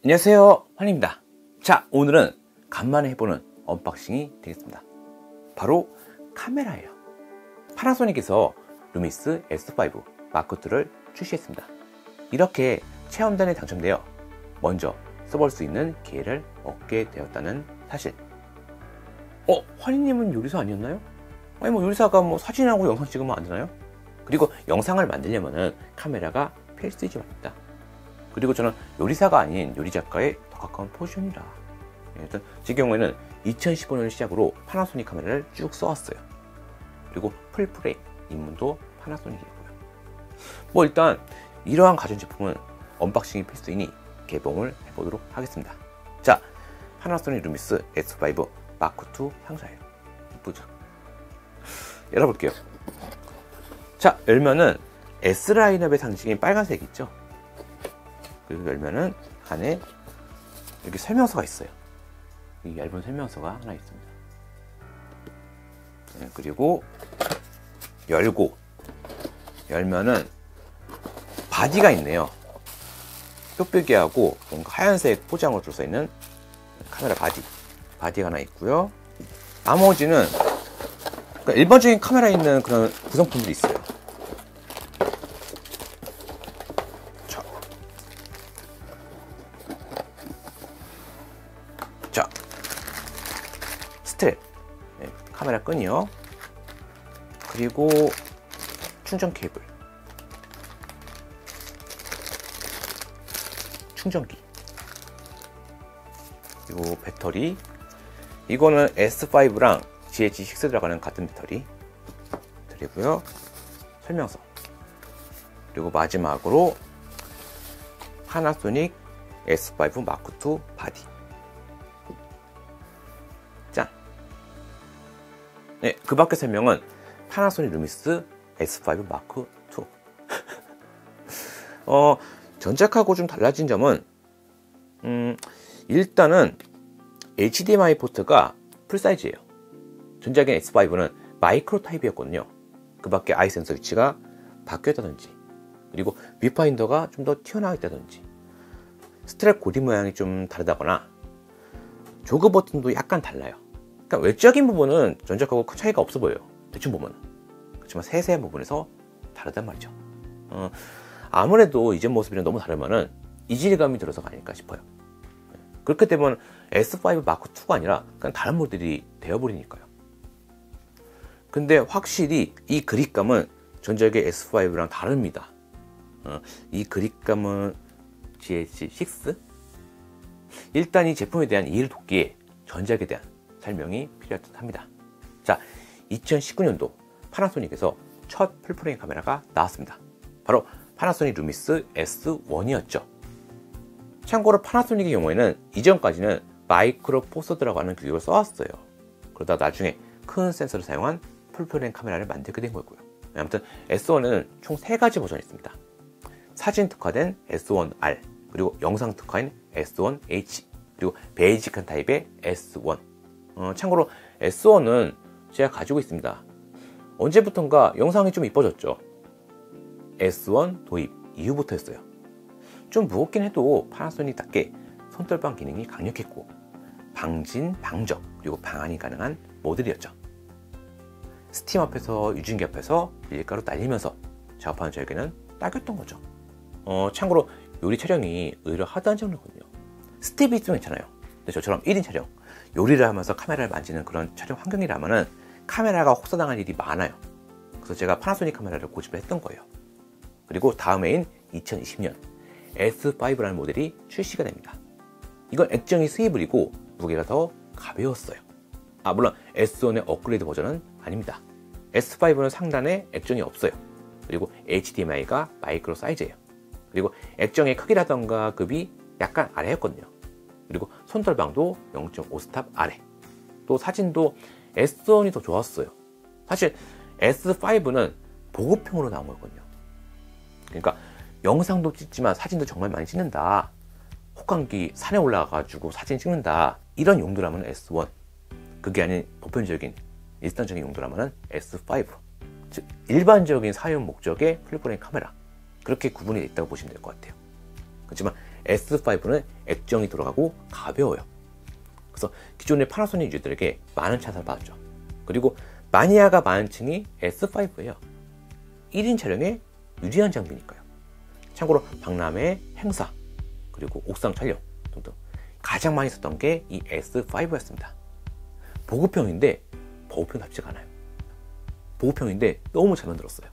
안녕하세요, 환입니다. 자, 오늘은 간만에 해보는 언박싱이 되겠습니다. 바로 카메라예요. 파나소닉에서 루미스 S5 마크2를 출시했습니다. 이렇게 체험단에 당첨되어 먼저 써볼 수 있는 기회를 얻게 되었다는 사실. 환희님은 요리사 아니었나요? 아니 요리사가 사진하고 영상 찍으면 안 되나요? 그리고 영상을 만들려면 카메라가 필수이지 말입니다. 그리고 저는 요리사가 아닌 요리작가에 더 가까운 포지션이라. 일단 제 경우에는 2015년 시작으로 파나소닉 카메라를 쭉 써왔어요. 그리고 풀프레임 입문도 파나소닉이고요. 일단 이러한 가전제품은 언박싱이 필수이니 개봉을 해보도록 하겠습니다. 자, 파나소닉 루미스 S5 마크2 향사예요. 이쁘죠? 열어볼게요. 자, 열면은 S 라인업의 상징인 빨간색 있죠? 그리고 열면은 안에 이렇게 설명서가 있어요. 이 얇은 설명서가 하나 있습니다. 네, 그리고 열면은 바디가 있네요. 뾱뾱이하고 뭔가 하얀색 포장으로 써 있는 카메라 바디가 하나 있고요. 나머지는 그러니까 일반적인 카메라에 있는 그런 구성품들이 있어요. 자, 스트랩, 네, 카메라 끈이요. 그리고 충전 케이블, 충전기, 그리고 배터리. 이거는 S5랑 GH6 들어가는 같은 배터리고요. 설명서. 그리고 마지막으로 파나소닉 S5 마크2 바디. 짠. 네, 그 밖의 설명은 파나소닉 루미스 S5 마크2. 전작하고 좀 달라진 점은 일단은 HDMI 포트가 풀사이즈예요. 전작인 S5는 마이크로 타입이었거든요. 그 밖에 아이 센서 위치가 바뀌었다든지, 그리고 뷰파인더가 좀 더 튀어나왔다든지, 스트랩 고리 모양이 좀 다르다거나, 조그 버튼도 약간 달라요. 그러니까 외적인 부분은 전작하고 큰 차이가 없어 보여요. 대충 보면. 그렇지만 세세한 부분에서 다르단 말이죠. 아무래도 이전 모습이랑 너무 다르면은 이질감이 들어서가 아닐까 싶어요. 그렇게 되면 S5 마크2가 아니라 그냥 다른 모델이 되어버리니까요. 근데 확실히 이 그립감은 전작의 S5랑 다릅니다. 이 그립감은 GH6? 일단 이 제품에 대한 이해를 돕기에 전작에 대한 설명이 필요합니다. 자, 2019년도 파나소닉에서 첫 풀프레임 카메라가 나왔습니다. 바로 파나소닉 루미스 S1이었죠. 참고로 파나소닉의 경우에는 이전까지는 마이크로 포서 들어가는 규격을 써왔어요. 그러다 나중에 큰 센서를 사용한 풀프레임 카메라를 만들게 된 거고요. 아무튼 S1은 총 3가지 버전이 있습니다. 사진 특화된 S1R, 그리고 영상 특화인 S1H, 그리고 베이직한 타입의 S1. 참고로 S1은 제가 가지고 있습니다. 언제부턴가 영상이 좀 이뻐졌죠. S1 도입 이후부터였어요. 좀 무겁긴 해도 파나소닉답게 손떨방 기능이 강력했고, 방진, 방적, 그리고 방한이 가능한 모델이었죠. 스팀 앞에서 유증기 앞에서 밀가루 날리면서 작업하는 저에게는 딱이었던 거죠. 참고로 요리 촬영이 의외로 하드한 장르거든요. 스텝이 있으면 괜찮아요. 근데 저처럼 1인 촬영, 요리를 하면서 카메라를 만지는 그런 촬영 환경이라면은 카메라가 혹사당할 일이 많아요. 그래서 제가 파나소닉 카메라를 고집을 했던 거예요. 그리고 다음 해인 2020년 S5라는 모델이 출시가 됩니다. 이건 액정이 스위블이고 무게가 더 가벼웠어요. 물론 S1의 업그레이드 버전은 아닙니다. S5는 상단에 액정이 없어요. 그리고 HDMI가 마이크로 사이즈예요. 그리고 액정의 크기라던가 급이 약간 아래였거든요. 그리고 손떨방도 0.5스탑 아래. 또 사진도 S1이 더 좋았어요. 사실 S5는 보급형으로 나온 거였거든요. 그러니까 영상도 찍지만 사진도 정말 많이 찍는다, 혹한기 산에 올라가가지고 사진 찍는다, 이런 용도라면 S1, 그게 아닌 보편적인 일상적인 용도라면 S5, 즉 일반적인 사용 목적의 풀프레임 카메라, 그렇게 구분이 있다고 보시면 될 것 같아요. 그렇지만 S5는 액정이 들어가고 가벼워요. 그래서 기존의 파나소닉 유저들에게 많은 찬사를 받았죠. 그리고 마니아가 많은 층이 S5예요. 1인 촬영에 유리한 장비니까요. 참고로 박람회, 행사, 그리고 옥상 촬영 등등 가장 많이 썼던 게 이 S5였습니다. 보급형인데 보급형답지가 않아요. 보급형인데 너무 잘 만들었어요.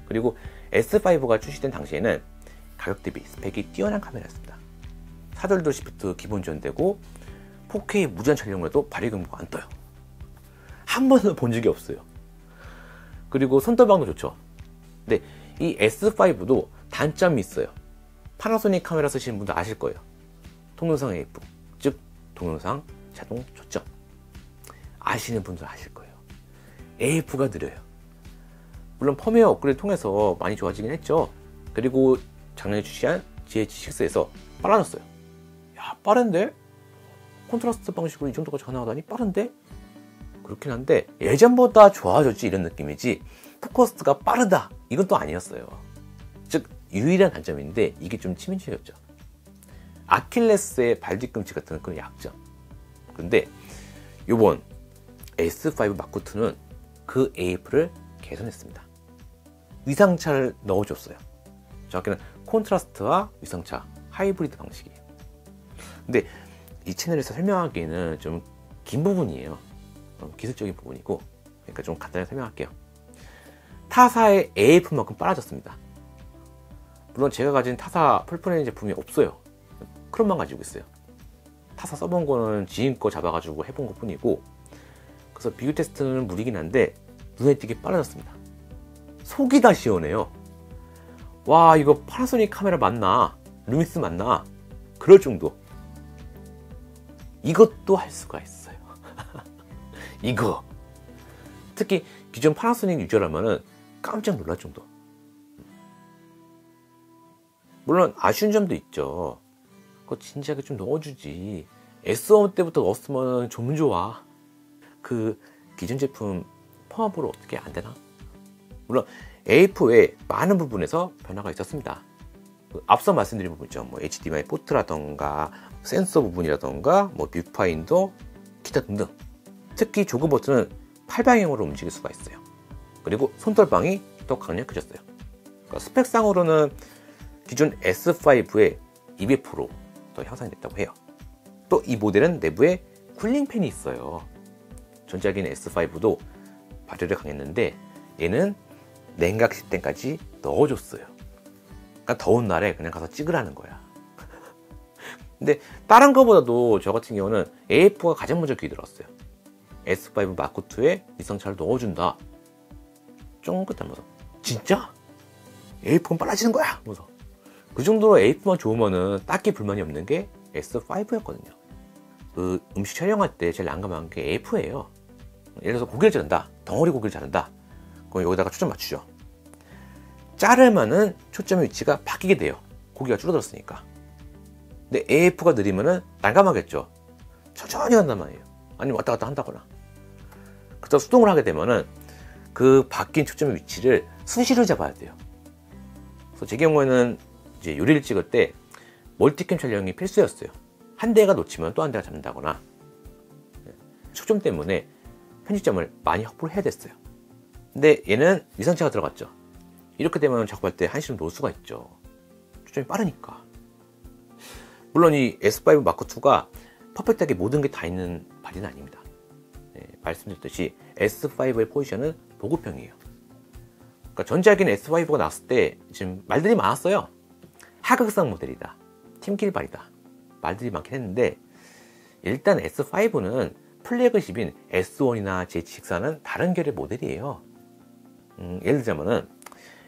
그리고 S5가 출시된 당시에는 가격 대비 스펙이 뛰어난 카메라였습니다. 사절도 시프트 기본 지원되고 4K 무제한 촬영을 해도 발열 경보가 안 떠요. 한 번도 본 적이 없어요. 그리고 손떨방도 좋죠. 근데 이 S5도 단점이 있어요. 파나소닉 카메라 쓰시는 분들 아실 거예요. 동영상 AF, 즉 동영상 자동 초점. 아시는 분들 아실 거예요. AF가 느려요. 물론 펌웨어 업그레이드 통해서 많이 좋아지긴 했죠. 그리고 작년에 출시한 GH6에서 빨라졌어요. 야, 빠른데? 콘트라스트 방식으로 이 정도까지 가능하다니 빠른데? 그렇긴 한데 예전보다 좋아졌지 이런 느낌이지 포커스가 빠르다 이건 또 아니었어요. 즉 유일한 단점인데 이게 좀 치명적이었죠. 아킬레스의 발 뒤꿈치 같은 그런 약점. 근데 요번 S5 마크2는 그 AF를 개선했습니다. 위상차를 넣어줬어요. 정확히는 콘트라스트와 위상차 하이브리드 방식이에요. 근데 이 채널에서 설명하기에는 좀 긴 부분이에요. 기술적인 부분이고, 그러니까 좀 간단히 설명할게요. 타사의 AF만큼 빨라졌습니다. 물론 제가 가진 타사 풀프레임 제품이 없어요. 크롬만 가지고 있어요. 타사 써본 거는 지인 거 잡아가지고 해본 것 뿐이고, 그래서 비교 테스트는 무리긴 한데 눈에 띄게 빨라졌습니다. 속이 다 시원해요. 와, 이거 파나소닉 카메라 맞나? 루미스 맞나? 그럴 정도. 이것도 할 수가 있어요. 이거. 특히 기존 파나소닉 유저라면은 깜짝 놀랄 정도. 물론 아쉬운 점도 있죠. 그거 진지하게 좀 넣어주지. S1 때부터 넣었으면 좀 좋아. 그 기존 제품 펌업으로 어떻게 안 되나? 물론 AF 외에 많은 부분에서 변화가 있었습니다. 앞서 말씀드린 부분 있죠. 뭐 HDMI 포트라던가 센서 부분이라던가 뭐 뷰파인더 기타 등등. 특히 조그 버튼은 8방향으로 움직일 수가 있어요. 그리고 손떨방이 더 강력해졌어요. 그러니까 스펙상으로는 기존 S5의 200% 더 향상이 됐다고 해요. 또 이 모델은 내부에 쿨링팬이 있어요. 전작인 S5도 발열이 강했는데 얘는 냉각 시스템까지 넣어줬어요. 그러니까 더운 날에 그냥 가서 찍으라는 거야. 근데 다른 거보다도 저 같은 경우는 AF가 가장 먼저 귀에 들어왔어요. S5 마크2에 위성차를 넣어준다. 쫑긋하면서 진짜? AF는 빨라지는 거야! 하면서 그 정도로 AF만 좋으면은 딱히 불만이 없는 게 S5였거든요. 그 음식 촬영할 때 제일 난감한 게 AF예요. 예를 들어서 고기를 자른다. 덩어리 고기를 자른다. 그럼 여기다가 초점 맞추죠. 자르면은 초점의 위치가 바뀌게 돼요. 고기가 줄어들었으니까. 근데 AF가 느리면은 난감하겠죠. 천천히 간단 말이에요. 아니면 왔다 갔다 한다거나. 그래서 수동을 하게 되면은 그 바뀐 초점의 위치를 수시로 잡아야 돼요. 그래서 제 경우에는 이제 요리를 찍을 때 멀티캠 촬영이 필수였어요. 한 대가 놓치면 또 한 대가 잡는다거나. 초점 때문에 편집점을 많이 확보를 해야 됐어요. 근데 얘는 위성차가 들어갔죠. 이렇게 되면 작업할 때 한시름 놓을 수가 있죠. 초점이 빠르니까. 물론 이 S5 마크2가 퍼펙트하게 모든 게 다 있는 발이는 아닙니다. 네, 말씀드렸듯이 S5의 포지션은 보급형이에요. 그러니까 전작인 S5가 나왔을 때 지금 말들이 많았어요. 하극상 모델이다. 팀킬 발이다. 말들이 많긴 했는데 일단 S5는 플래그십인 S1이나 GH6는 다른 결의 모델이에요. 예를 들자면은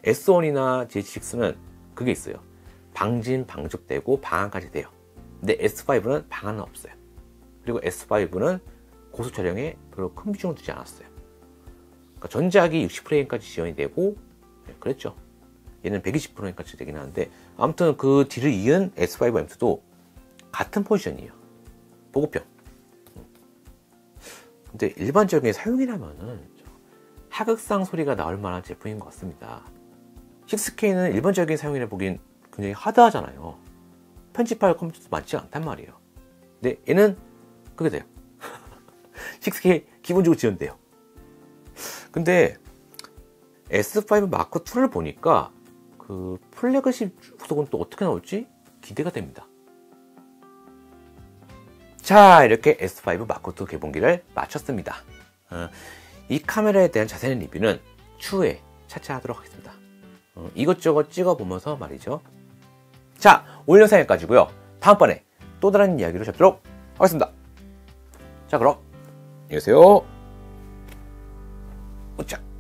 S1이나 GH6는 그게 있어요. 방진, 방적되고 방한까지 돼요. 근데 S5는 방한은 없어요. 그리고 S5는 고속 촬영에 별로 큰 비중을 두지 않았어요. 그러니까 전작이 60프레임까지 지원이 되고 그랬죠. 얘는 120프레임까지 되긴 하는데 아무튼 그 뒤를 이은 S5 M2도 같은 포지션이에요. 보급형. 근데 일반적인 사용이라면은 하극상 소리가 나올 만한 제품인 것 같습니다. 6K는 일반적인 사용이라 보기엔 굉장히 하드하잖아요. 편집할 컴퓨터도 많지 않단 말이에요. 근데 얘는 그게 돼요. 6K 기본적으로 지원돼요. 근데 S5 마크 2를 보니까 그 플래그십 구성은 또 어떻게 나올지 기대가 됩니다. 자, 이렇게 S5 마크 2 개봉기를 마쳤습니다. 이 카메라에 대한 자세한 리뷰는 추후에 차차 하도록 하겠습니다. 이것저것 찍어보면서 말이죠. 자, 오늘 영상 여기까지고요. 다음번에 또 다른 이야기로 잡도록 하겠습니다. 자, 그럼 안녕히 계세요. 우짜.